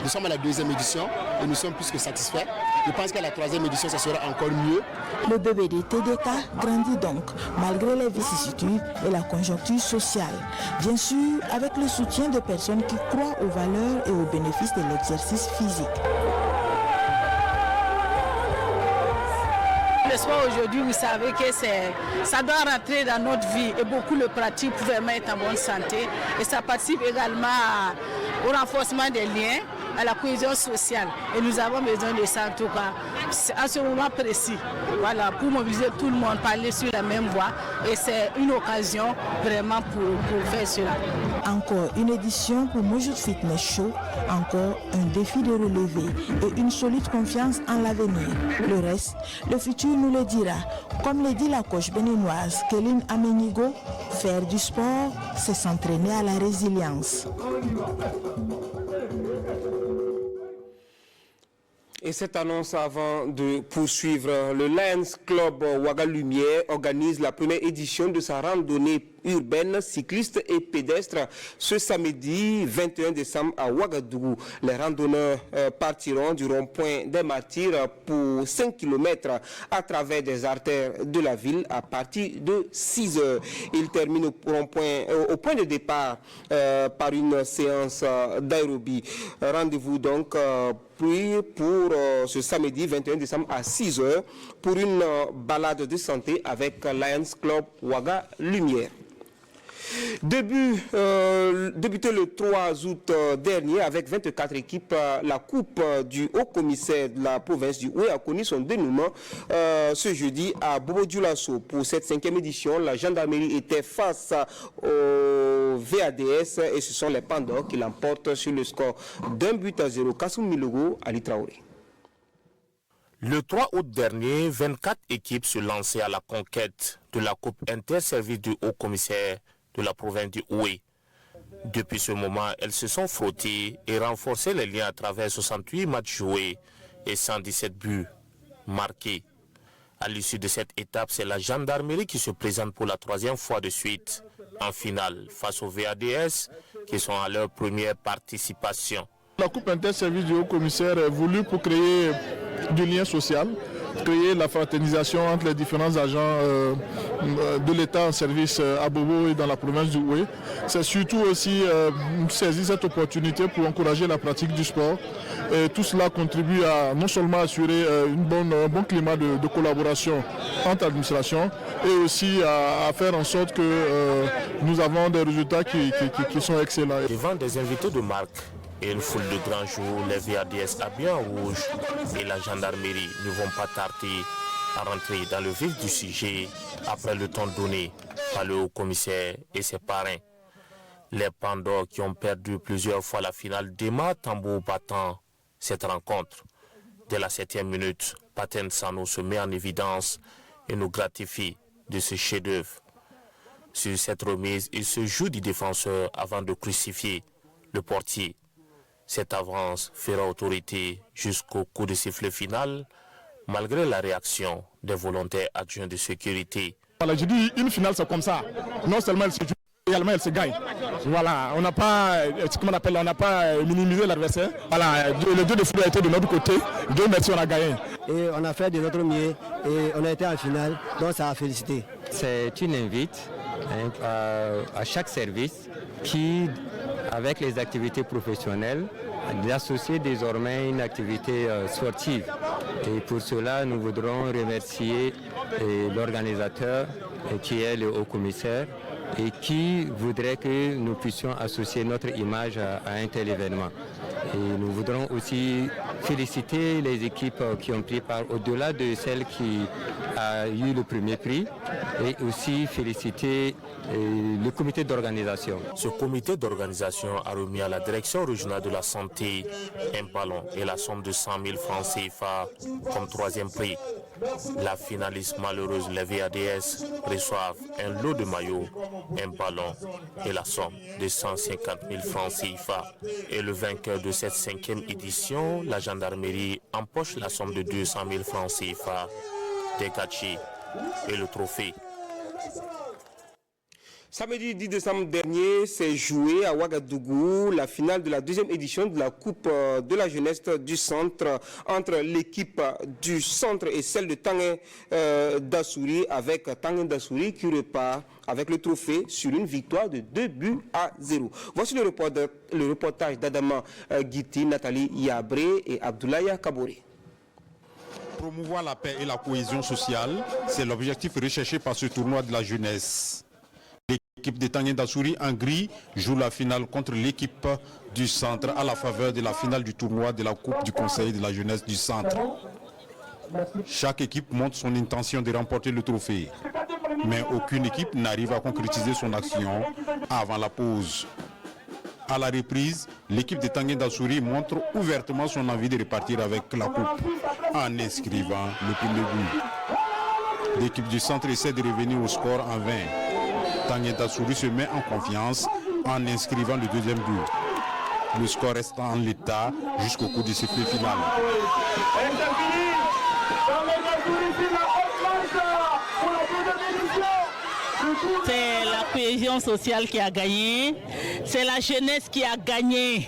Nous sommes à la 2e édition et nous sommes plus que satisfaits. Je pense qu'à la 3e édition, ça sera encore mieux. Le bébé de TDK grandit donc, malgré les vicissitudes et la conjoncture sociale. Bien sûr, avec le soutien de personnes qui croient aux valeurs et aux bénéfices de l'exercice physique. Le sport aujourd'hui, vous savez que ça doit rentrer dans notre vie et beaucoup le pratiquent pour vraiment être en bonne santé. Et ça participe également au renforcement des liens, à la cohésion sociale. Et nous avons besoin de ça en tout cas, à ce moment précis. Voilà, pour mobiliser tout le monde, parler sur la même voie. Et c'est une occasion vraiment pour faire cela. Encore une édition pour Mojoud Fitness Show, encore un défi de relever et une solide confiance en l'avenir. Le reste, le futur nous le dira. Comme le dit la coach béninoise Kéline Amenigo, faire du sport, c'est s'entraîner à la résilience. Et cette annonce avant de poursuivre, le Lions Club Ouaga Lumière organise la première édition de sa randonnée urbaine, cycliste et pédestre ce samedi 21 décembre à Ouagadougou. Les randonneurs partiront du rond-point des Martyrs pour 5 km à travers des artères de la ville à partir de 6 heures. Ils terminent au point de départ par une séance d'aérobie. Rendez-vous donc pour ce samedi 21 décembre à 6 heures pour une balade de santé avec Lions Club Ouaga Lumière. Débuté le 3 août dernier avec 24 équipes, la Coupe du Haut-Commissaire de la province du Oué a connu son dénouement ce jeudi à Bobo-Dioulasso. Pour cette 5e édition, la gendarmerie était face au VADS et ce sont les Pandas qui l'emportent sur le score d'1-0. Kassoum Milogo, Ali Traoré. Le 3 août dernier, 24 équipes se lançaient à la conquête de la Coupe interservice du Haut-Commissaire de la province du Oué. Depuis ce moment, elles se sont frottées et renforcé les liens à travers 68 matchs joués et 117 buts marqués. À l'issue de cette étape, c'est la gendarmerie qui se présente pour la 3e fois de suite en finale face au VADS qui sont à leur première participation. La Coupe interservice du Haut-Commissaire est voulue pour créer du lien social, créer la fraternisation entre les différents agents de l'État en service à Bobo et dans la province du Oué. C'est surtout aussi saisir cette opportunité pour encourager la pratique du sport. Et tout cela contribue à non seulement assurer un bon climat de collaboration entre administrations et aussi à faire en sorte que nous avons des résultats qui sont excellents. Devant des invités de marque et une foule de grands jours, les VADS habillés en rouge et la gendarmerie ne vont pas tarder à rentrer dans le vif du sujet après le temps donné par le haut-commissaire et ses parrains. Les Pandas qui ont perdu plusieurs fois la finale démarrent tambour battant cette rencontre. Dès la 7e minute, Paten Sano se met en évidence et nous gratifie de ce chef-d'œuvre. Sur cette remise, il se joue du défenseur avant de crucifier le portier. Cette avance fera autorité jusqu'au coup de sifflet final, malgré la réaction des volontaires adjoints de sécurité. Voilà, je dis une finale c'est comme ça. Non seulement elle se joue, également elle se gagne. Voilà, on n'a pas, on n'a pas minimisé l'adversaire. Voilà, le jeu de foot a été de notre côté. Dieu merci, on a gagné. Et on a fait de notre mieux et on a été en finale, donc ça a félicité. C'est une invite à chaque service qui, avec les activités professionnelles, d'associer désormais une activité sportive. Et pour cela, nous voudrons remercier l'organisateur qui est le haut-commissaire et qui voudrait que nous puissions associer notre image à un tel événement. Et nous voudrons aussi féliciter les équipes qui ont pris part au-delà de celle qui a eu le premier prix et aussi féliciter le comité d'organisation. Ce comité d'organisation a remis à la direction régionale de la santé un ballon et la somme de 100 000 francs CFA comme troisième prix. La finaliste malheureuse, les VADS, reçoivent un lot de maillots, un ballon et la somme de 150 000 francs CFA. Et le vainqueur de cette 5e édition, la gendarmerie, empoche la somme de 200 000 francs CFA, des gadgets et le trophée. Samedi 10 décembre dernier, s'est joué à Ouagadougou la finale de la 2e édition de la Coupe de la jeunesse du centre entre l'équipe du centre et celle de Tanguy Dassouri, avec Tanguy Dassouri qui repart avec le trophée sur une victoire de 2-0. Voici le reportage d'Adama Guiti, Nathalie Yabré et Abdoulaye Kaboré. Promouvoir la paix et la cohésion sociale, c'est l'objectif recherché par ce tournoi de la jeunesse. L'équipe de Tanguy Dassouri en gris joue la finale contre l'équipe du centre à la faveur de la finale du tournoi de la Coupe du Conseil de la jeunesse du centre. Chaque équipe montre son intention de remporter le trophée, mais aucune équipe n'arrive à concrétiser son action avant la pause. À la reprise, l'équipe de Tanguy Dassouri montre ouvertement son envie de repartir avec la coupe en inscrivant le premier but. L'équipe du centre essaie de revenir au score en vain. Tanguy Dassouri se met en confiance en inscrivant le deuxième but. Le score reste en l'état jusqu'au coup du sifflet final. C'est la cohésion sociale qui a gagné, c'est la jeunesse qui a gagné,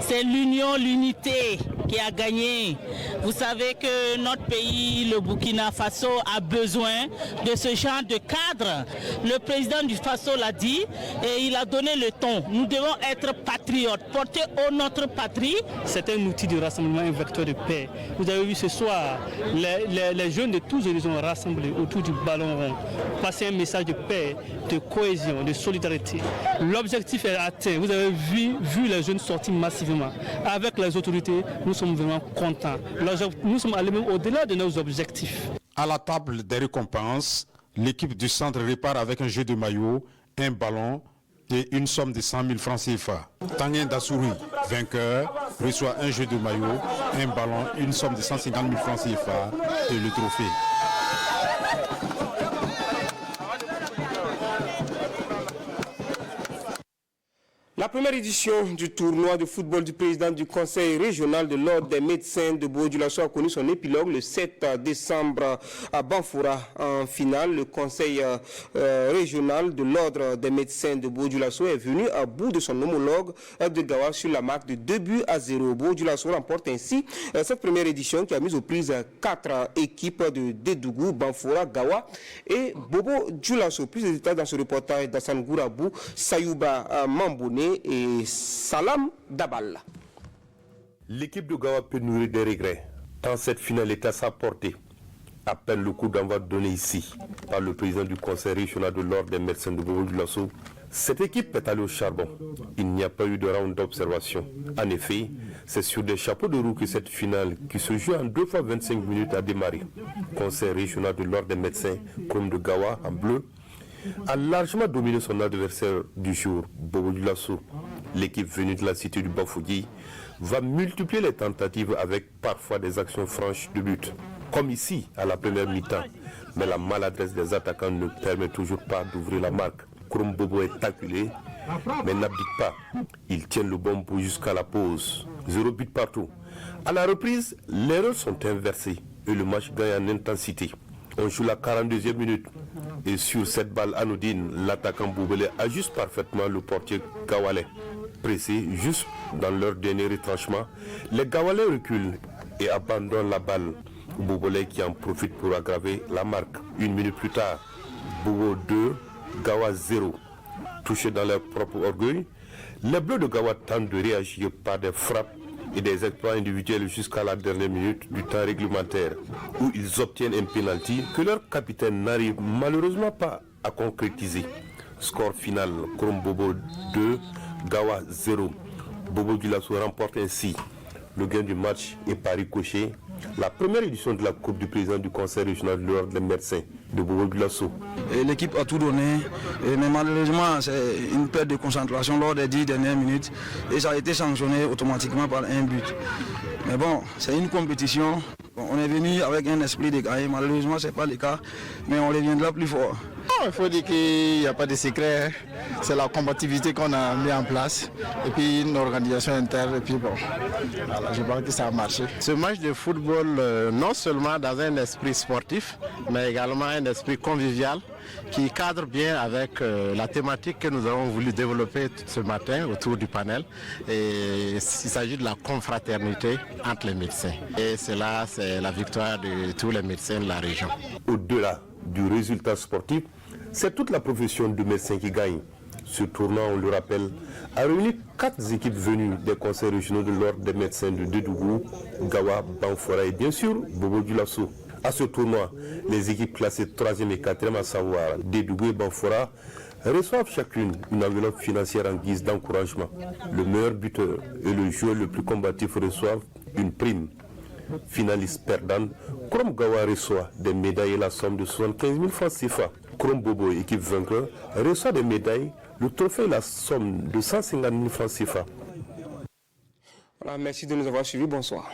c'est l'union, l'unité qui a gagné. Vous savez que notre pays, le Burkina Faso, a besoin de ce genre de cadre. Le président du Faso l'a dit et il a donné le ton. Nous devons être patriotes, porter haut notre patrie. C'est un outil de rassemblement, un vecteur de paix. Vous avez vu ce soir, les jeunes de tous horizons rassemblés autour du ballon rond, passer un message de paix, de cohésion, de solidarité. L'objectif est atteint. Vous avez vu les jeunes sortir massivement. Avec les autorités, nous sommes vraiment contents. Nous sommes allés même au-delà de nos objectifs. À la table des récompenses, l'équipe du centre repart avec un jeu de maillot, un ballon et une somme de 100 000 francs CFA. Tanguy Dassouri, vainqueur, reçoit un jeu de maillot, un ballon, une somme de 150 000 francs CFA et le trophée. La première édition du tournoi de football du président du conseil régional de l'ordre des médecins de Bobo-Dioulasso a connu son épilogue le 7 décembre à Banfoura. En finale, le conseil régional de l'ordre des médecins de Bobo-Dioulasso est venu à bout de son homologue de Gawa sur la marque de 2-0. Bobo-Dioulasso remporte ainsi cette première édition qui a mis aux prises 4 équipes de Dédougou, Banfoura, Gawa et Bobo-Dioulasso. Plus de détails dans ce reportage d'Assane Gourabou, Sayouba Mamboné et Salam Dabal. L'équipe de Gawa peut nourrir des regrets. Tant cette finale est à sa portée. À peine le coup d'envoi donné ici par le président du conseil régional de l'ordre des médecins de Bobo-Dioulasso, cette équipe est allée au charbon. Il n'y a pas eu de round d'observation. En effet, c'est sur des chapeaux de roue que cette finale, qui se joue en 2 fois 25 minutes, a démarré. Conseil régional de l'ordre des médecins, comme de Gawa en bleu, a largement dominé son adversaire du jour, Bobo-Dioulasso. L'équipe venue de la cité du Bafougi va multiplier les tentatives avec parfois des actions franches de but, comme ici à la première mi-temps. Mais la maladresse des attaquants ne permet toujours pas d'ouvrir la marque. Kouroum Bobo est acculé, mais n'abdique pas. Il tient le bon bout jusqu'à la pause. 0 but partout. À la reprise, les rôles sont inversés et le match gagne en intensité. On joue la 42e minute. Et sur cette balle anodine, l'attaquant Boubelé ajuste parfaitement le portier Gawalais. Pressé juste dans leur dernier retranchement, les Gawalais reculent et abandonnent la balle. Boubelé qui en profite pour aggraver la marque. 1 minute plus tard, Bobo 2, Gawa 0. Touchés dans leur propre orgueil, les Bleus de Gawa tentent de réagir par des frappes et des exploits individuels jusqu'à la dernière minute du temps réglementaire, où ils obtiennent un penalty que leur capitaine n'arrive malheureusement pas à concrétiser. Score final, Krom Bobo 2, Gawa 0. Bobo Dioulasso remporte ainsi le gain du match et par ricochet la première édition de la Coupe du président du Conseil régional de l'ordre des médecins de Bobo Dioulasso. L'équipe a tout donné, mais malheureusement c'est une perte de concentration lors des 10 dernières minutes et ça a été sanctionné automatiquement par un but. Mais bon, c'est une compétition, on est venu avec un esprit de gagner, malheureusement ce n'est pas le cas, mais on reviendra plus fort. Il faut dire qu'il n'y a pas de secret, c'est la combativité qu'on a mis en place et puis une organisation interne et puis bon, voilà, je pense que ça a marché. Ce match de football, non seulement dans un esprit sportif, mais également un esprit convivial qui cadre bien avec la thématique que nous avons voulu développer ce matin autour du panel. Et il s'agit de la confraternité entre les médecins. Et cela, c'est la victoire de tous les médecins de la région. Au-delà du résultat sportif, c'est toute la profession de médecin qui gagne. Ce tournoi, on le rappelle, a réuni 4 équipes venues des conseils régionaux de l'ordre des médecins de Dédougou, Gawa, Banfora et bien sûr Bobo Dioulasso. À ce tournoi, les équipes classées 3e et 4e, à savoir Dédougou et Banfora, reçoivent chacune une enveloppe financière en guise d'encouragement. Le meilleur buteur et le joueur le plus combatif reçoivent une prime. Finaliste perdante, Krom Gawa reçoit des médailles et la somme de 75 000 francs CFA. Krom Bobo, équipe vainqueur, reçoit des médailles, le trophée et la somme de 150 000 francs CFA. Voilà, merci de nous avoir suivis. Bonsoir.